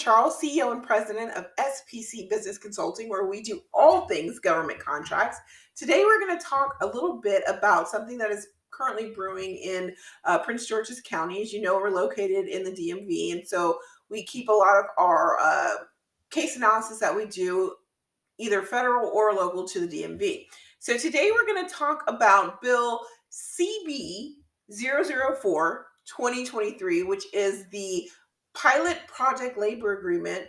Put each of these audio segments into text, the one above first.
Charles, CEO and president of SPC Business Consulting, where we do all things government contracts. Today, we're going to talk a little bit about something that is currently brewing in Prince George's County. As you know, we're located in the DMV, and so we keep a lot of our case analysis that we do either federal or local to the DMV. So today, we're going to talk about Bill CB 004 2023, which is the pilot project labor agreement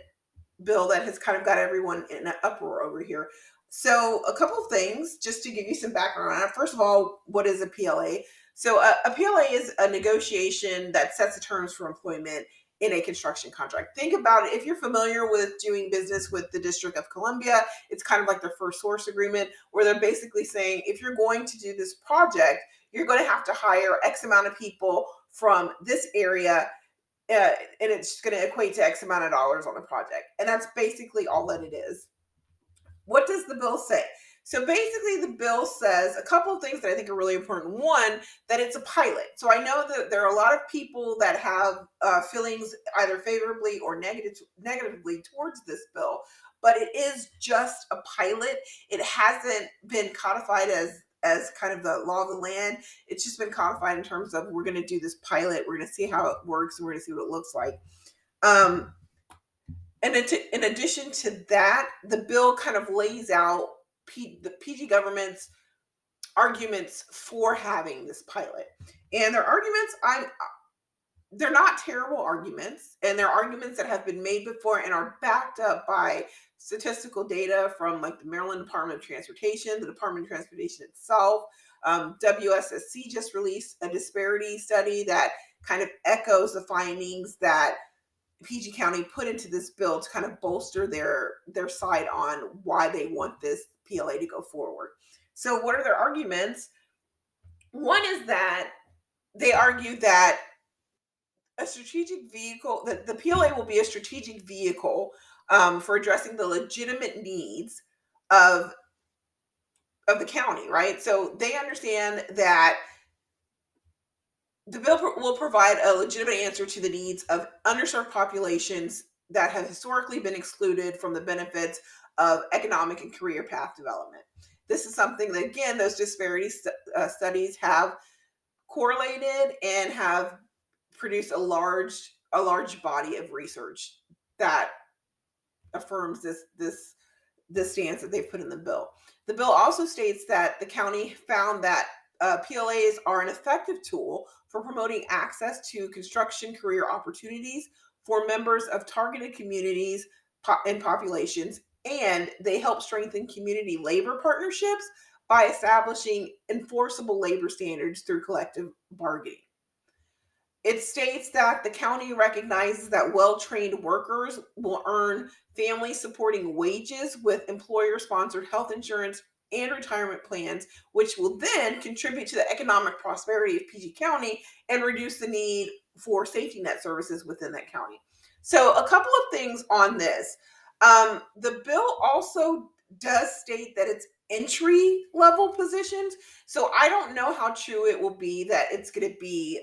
bill that has kind of got everyone in an uproar over here. So a couple of things just to give you some background on it. First of all, what is a PLA? So a PLA is a negotiation that sets the terms for employment in a construction contract. Think about it. If you're familiar with doing business with the District of Columbia, it's kind of like their first source agreement, where they're basically saying, if you're going to do this project, you're going to have to hire X amount of people from this area, and it's going to equate to X amount of dollars on the project. And that's basically all that it is. What does the bill say? So basically the bill says a couple of things that I think are really important. One, that it's a pilot. So I know that there are a lot of people that have feelings either favorably or negatively towards this bill, but it is just a pilot. It hasn't been codified as kind of the law of the land. It's just been codified in terms of, we're going to do this pilot, we're going to see how it works, and we're going to see what it looks like. And in addition to that, the bill kind of lays out the PG government's arguments for having this pilot. And their arguments, they're not terrible arguments, and they're arguments that have been made before and are backed up by statistical data from like the Maryland Department of Transportation, the Department of Transportation itself. WSSC just released a disparity study that kind of echoes the findings that PG County put into this bill to kind of bolster their side on why they want this PLA to go forward. So what are their arguments? One is that they argue that a strategic vehicle, that the PLA will be a strategic vehicle for addressing the legitimate needs of the county, right? So they understand that the bill will provide a legitimate answer to the needs of underserved populations that have historically been excluded from the benefits of economic and career path development. This is something that, again, those disparity studies have correlated and have produced a large body of research that affirms this stance that they've put in the bill. The bill also states that the county found that PLAs are an effective tool for promoting access to construction career opportunities for members of targeted communities and populations, and they help strengthen community labor partnerships by establishing enforceable labor standards through collective bargaining. It states that the county recognizes that well-trained workers will earn family-supporting wages with employer-sponsored health insurance and retirement plans, which will then contribute to the economic prosperity of PG County and reduce the need for safety net services within that county. So a couple of things on this. The bill also does state that it's entry level positions. So I don't know how true it will be that it's going to be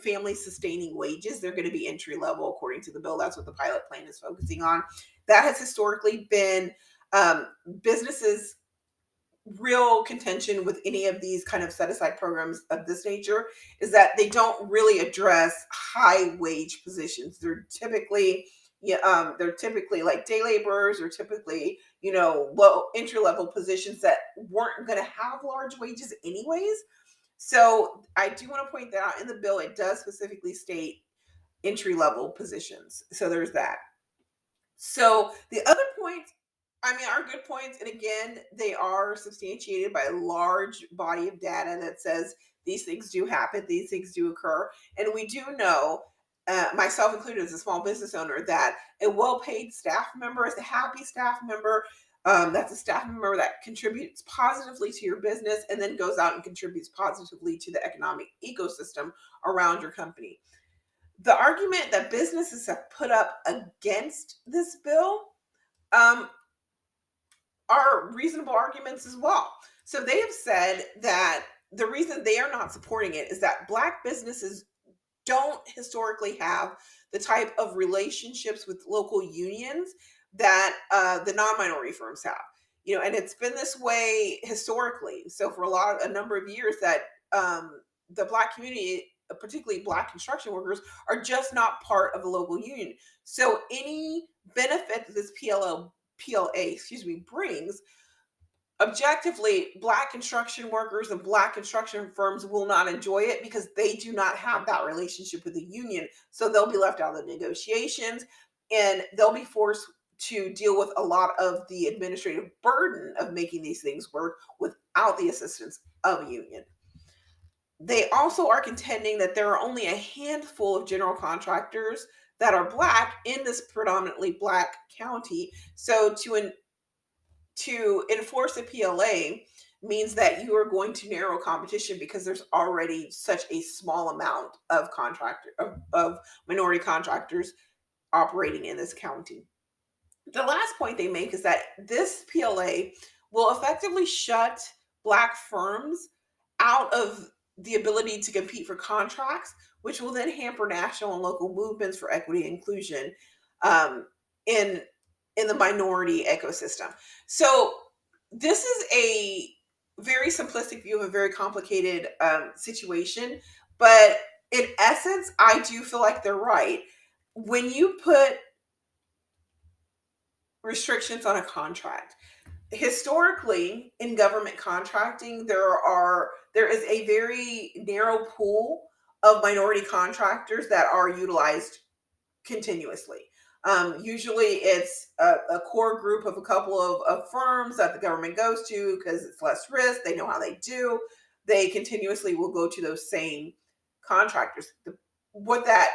family sustaining wages. They're going to be entry level according to the bill. That's what the pilot plan is focusing on. That has historically been businesses' real contention with any of these kind of set aside programs of this nature, is that they don't really address high wage positions. They're typically like day laborers, or typically, low entry level positions that weren't going to have large wages anyways. So I do want to point that out in the bill. It does specifically state entry level positions. So there's that. So the other points, are good points. And again, they are substantiated by a large body of data that says these things do happen, these things do occur. And we do know, myself included as a small business owner, that a well-paid staff member is a happy staff member. That's a staff member that contributes positively to your business and then goes out and contributes positively to the economic ecosystem around your company. The argument that businesses have put up against this bill are reasonable arguments as well. So they have said that the reason they are not supporting it is that Black businesses don't historically have the type of relationships with local unions that the non-minority firms have. And it's been this way historically. So for a number of years that the Black community, particularly Black construction workers, are just not part of the local union. So any benefit that this PLA brings, objectively, Black construction workers and Black construction firms will not enjoy it because they do not have that relationship with the union. So they'll be left out of the negotiations, and they'll be forced to deal with a lot of the administrative burden of making these things work without the assistance of a union. They also are contending that there are only a handful of general contractors that are Black in this predominantly Black county. So to enforce a PLA means that you are going to narrow competition because there's already such a small amount of of minority contractors operating in this county. The last point they make is that this PLA will effectively shut Black firms out of the ability to compete for contracts, which will then hamper national and local movements for equity and inclusion um, in the minority ecosystem. So this is a very simplistic view of a very complicated situation, but in essence, I do feel like they're right. When you put restrictions on a contract, historically in government contracting, there is a very narrow pool of minority contractors that are utilized continuously. Usually it's a core group of a couple of firms that the government goes to because it's less risk. They know how they do. They continuously will go to those same contractors. What that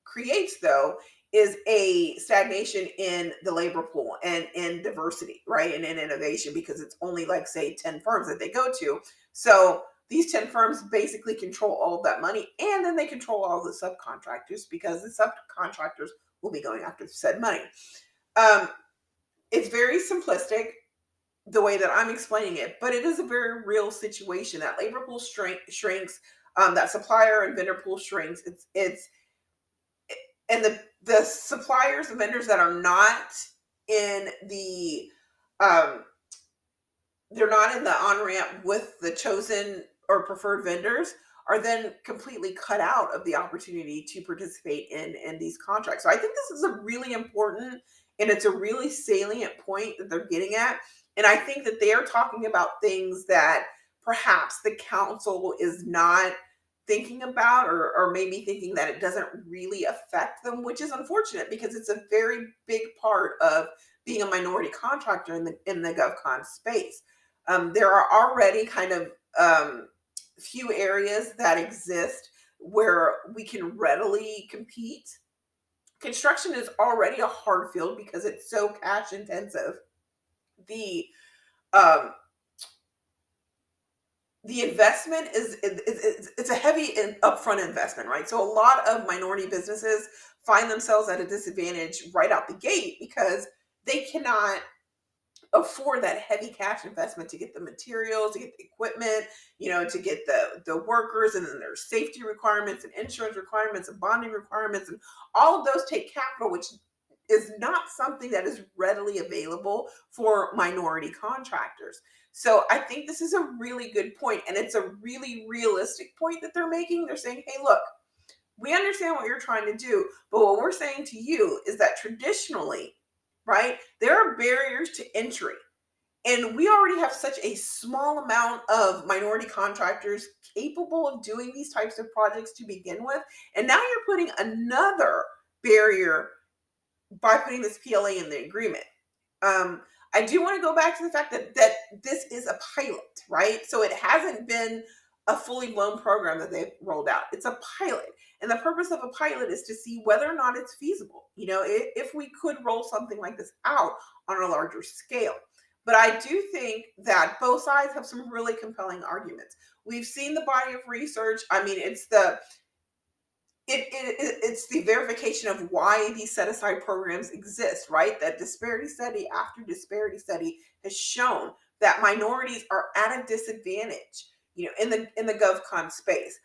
creates, though, is a stagnation in the labor pool and in diversity, right? And in innovation, because it's only like, say, 10 firms that they go to. So these 10 firms basically control all of that money, and then they control all the subcontractors because the subcontractors will be going after said money. It's very simplistic the way that I'm explaining it, but it is a very real situation. That labor pool shrinks, that supplier and vendor pool shrinks. And the suppliers and vendors that are not in the they're not in the on ramp with the chosen or preferred vendors are then completely cut out of the opportunity to participate in these contracts. So I think this is a really important, and it's a really salient point that they're getting at. And I think that they are talking about things that perhaps the council is not thinking about, or maybe thinking that it doesn't really affect them, which is unfortunate because it's a very big part of being a minority contractor in the GovCon space. There are already kind of few areas that exist where we can readily compete. Construction is already a hard field because it's so cash intensive. The um, the investment it's a heavy and upfront investment, right? So a lot of minority businesses find themselves at a disadvantage right out the gate because they cannot afford that heavy cash investment to get the materials, to get the equipment, to get the workers, and then there's safety requirements and insurance requirements and bonding requirements, and all of those take capital, which is not something that is readily available for minority contractors. So I think this is a really good point, and it's a really realistic point that they're making. They're saying, hey, look, we understand what you're trying to do, but what we're saying to you is that traditionally, right, there are barriers to entry. And we already have such a small amount of minority contractors capable of doing these types of projects to begin with. And now you're putting another barrier by putting this PLA in the agreement. I do want to go back to the fact that this is a pilot, right? So it hasn't been a fully blown program that they've rolled out. It's a pilot. And the purpose of a pilot is to see whether or not it's feasible. If we could roll something like this out on a larger scale. But I do think that both sides have some really compelling arguments. We've seen the body of research. I mean, it's the verification of why these set-aside programs exist, right? That disparity study after disparity study has shown that minorities are at a disadvantage, in the GovCon space.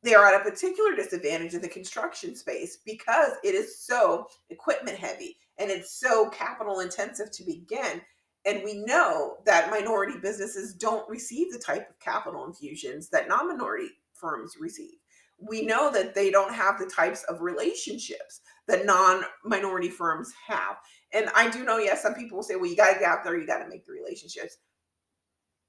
they are at a particular disadvantage in the construction space because it is so equipment heavy and it's so capital intensive to begin. And we know that minority businesses don't receive the type of capital infusions that non-minority firms receive. We know that they don't have the types of relationships that non-minority firms have. And I do know, yes, some people will say, well, you got to get out there, you got to make the relationships.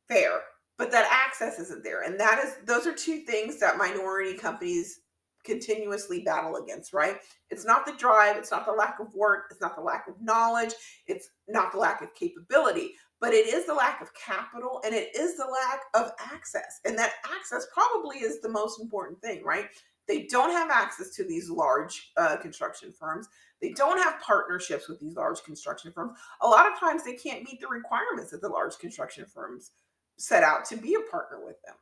Fair, but that access isn't there. And those are two things that minority companies continuously battle against, right? It's not the drive, it's not the lack of work, it's not the lack of knowledge, it's not the lack of capability, but it is the lack of capital and it is the lack of access. And that access probably is the most important thing, right? They don't have access to these large construction firms. They don't have partnerships with these large construction firms. A lot of times they can't meet the requirements that the large construction firms set out to be a partner with them.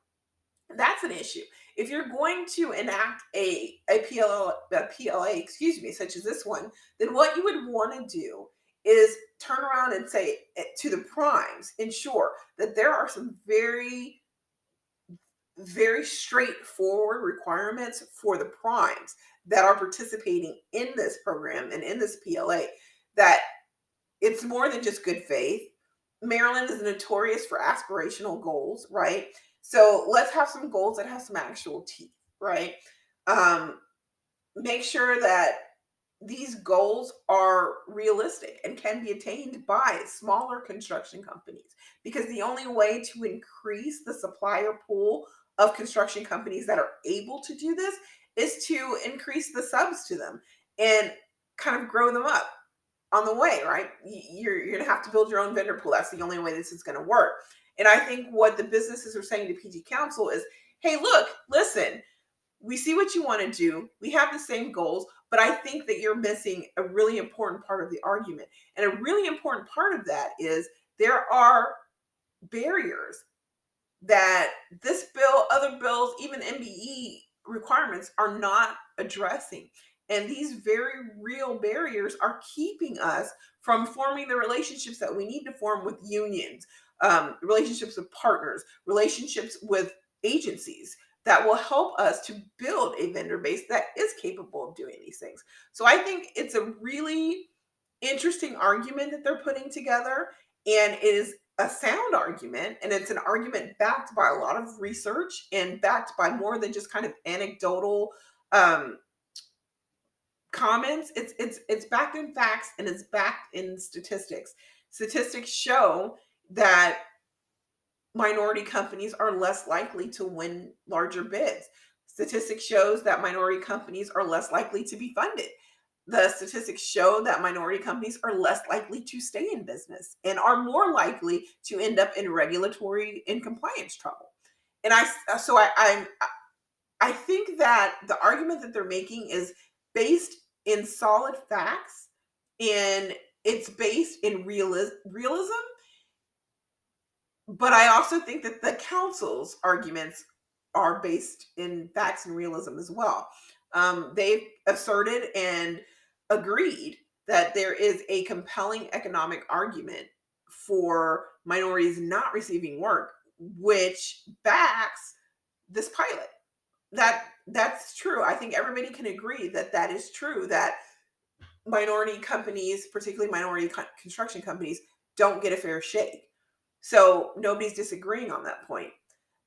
That's an issue. If you're going to enact a PLA, excuse me, such as this one, then what you would want to do is turn around and say to the primes, ensure that there are some very, very straightforward requirements for the primes that are participating in this program and in this PLA, that it's more than just good faith. Maryland is notorious for aspirational goals, right? So let's have some goals that have some actual teeth, right? Um, Make sure that these goals are realistic and can be attained by smaller construction companies, because the only way to increase the supplier pool of construction companies that are able to do this is to increase the subs to them and kind of grow them up on the way, right? You're going to have to build your own vendor pool. That's the only way this is going to work. And I think what the businesses are saying to PG Council is, hey, look, listen, we see what you want to do. We have the same goals, but I think that you're missing a really important part of the argument. And a really important part of that is there are barriers that this bill, other bills, even MBE requirements are not addressing. And these very real barriers are keeping us from forming the relationships that we need to form with unions, relationships with partners, relationships with agencies that will help us to build a vendor base that is capable of doing these things. So I think it's a really interesting argument that they're putting together, and it is a sound argument, and it's an argument backed by a lot of research and backed by more than just kind of anecdotal um, comments. It's backed in facts and it's backed in statistics. Statistics show that minority companies are less likely to win larger bids. Statistics shows that minority companies are less likely to be funded. The statistics show that minority companies are less likely to stay in business and are more likely to end up in regulatory and compliance trouble. And I think that the argument that they're making is based in solid facts, and it's based in realism. But I also think that the council's arguments are based in facts and realism as well. They've asserted and agreed that there is a compelling economic argument for minorities not receiving work, which backs this pilot. That's true. I think everybody can agree that that is true, that minority companies, particularly minority construction companies, don't get a fair shake. So nobody's disagreeing on that point.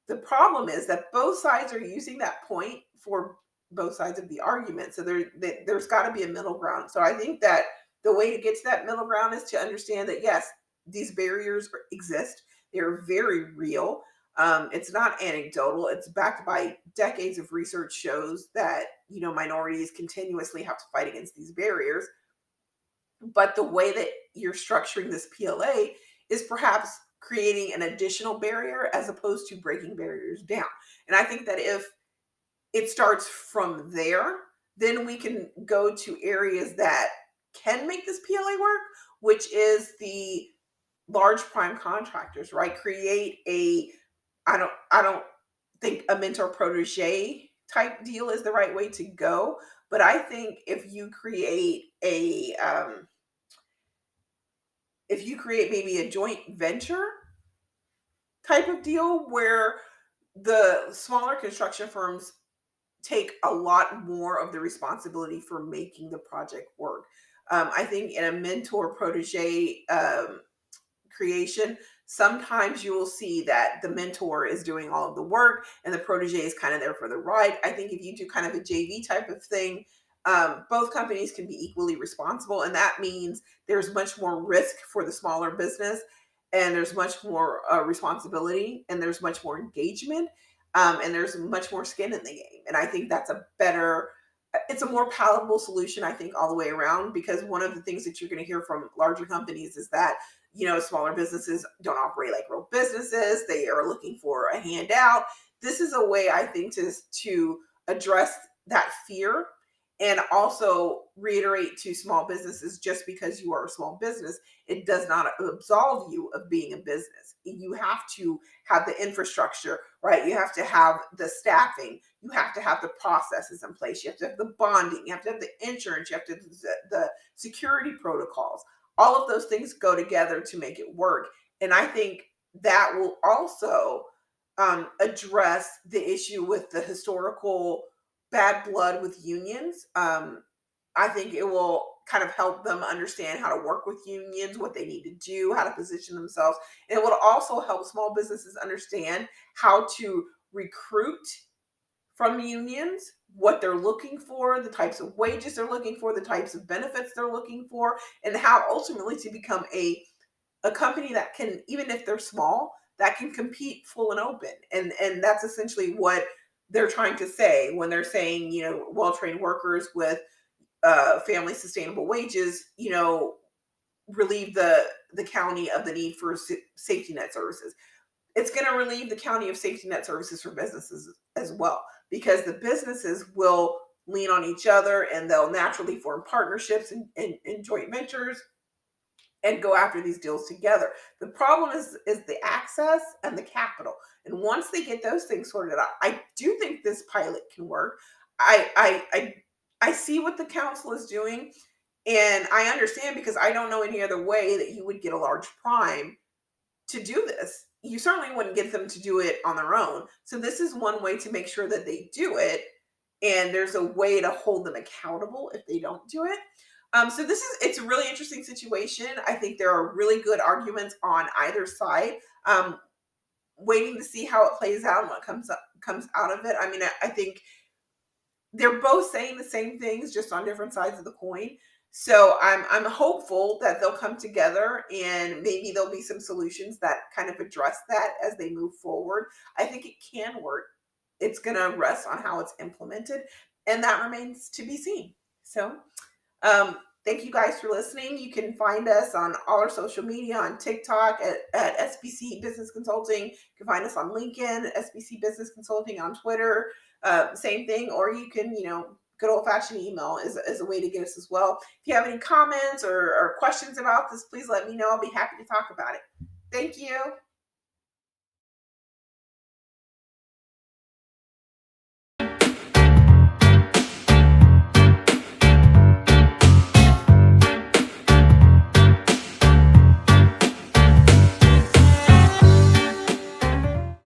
The problem is that both sides are using that point for both sides of the argument. So there's got to be a middle ground. So I think that the way to get to that middle ground is to understand that, yes, these barriers exist. They're very real. It's not anecdotal. It's backed by decades of research shows that, minorities continuously have to fight against these barriers. But the way that you're structuring this PLA is perhaps creating an additional barrier as opposed to breaking barriers down. And I think that if it starts from there, then we can go to areas that can make this PLA work, which is the large prime contractors, right? Create I don't think a mentor protege type deal is the right way to go. But I think if you create maybe a joint venture type of deal where the smaller construction firms take a lot more of the responsibility for making the project work. I think in a mentor protege creation, sometimes you will see that the mentor is doing all of the work and the protege is kind of there for the ride. I think if you do kind of a JV type of thing, both companies can be equally responsible. And that means there's much more risk for the smaller business, and there's much more responsibility, and there's much more engagement, and there's much more skin in the game. And I think that's a better, it's a more palatable solution, I think, all the way around, because one of the things that you're going to hear from larger companies is that, smaller businesses don't operate like real businesses. They are looking for a handout. This is a way, I think, to address that fear, and also reiterate to small businesses, just because you are a small business, it does not absolve you of being a business. You have to have the infrastructure, right? You have to have the staffing. You have to have the processes in place. You have to have the bonding. You have to have the insurance. You have to have the security protocols. All of those things go together to make it work. And I think that will also address the issue with the historical bad blood with unions. I think it will kind of help them understand how to work with unions, what they need to do, how to position themselves. And it will also help small businesses understand how to recruit from unions, what they're looking for, the types of wages they're looking for, the types of benefits they're looking for, and how ultimately to become a company that can, even if they're small, that can compete full and open. And that's essentially what they're trying to say when they're saying, well-trained workers with family sustainable wages, relieve the county of the need for safety net services. It's going to relieve the county of safety net services for businesses as well, because the businesses will lean on each other, and they'll naturally form partnerships and joint ventures and go after these deals together. The problem is the access and the capital. And once they get those things sorted out, I do think this pilot can work. I see what the council is doing, and I understand, because I don't know any other way that you would get a large prime to do this. You certainly wouldn't get them to do it on their own. So this is one way to make sure that they do it, and there's a way to hold them accountable if they don't do it. So it's a really interesting situation. I think there are really good arguments on either side. Waiting to see how it plays out and what comes out of it. I mean, I think they're both saying the same things, just on different sides of the coin. So I'm hopeful that they'll come together, and maybe there'll be some solutions that kind of address that as they move forward. I think it can work. It's going to rest on how it's implemented, and that remains to be seen. So thank you guys for listening. You can find us on all our social media, on TikTok at SBC Business Consulting. You can find us on LinkedIn, SBC Business Consulting, on Twitter, same thing. Or you can, good old fashioned email is a way to get us as well. If you have any comments or questions about this, please let me know. I'll be happy to talk about it. Thank you.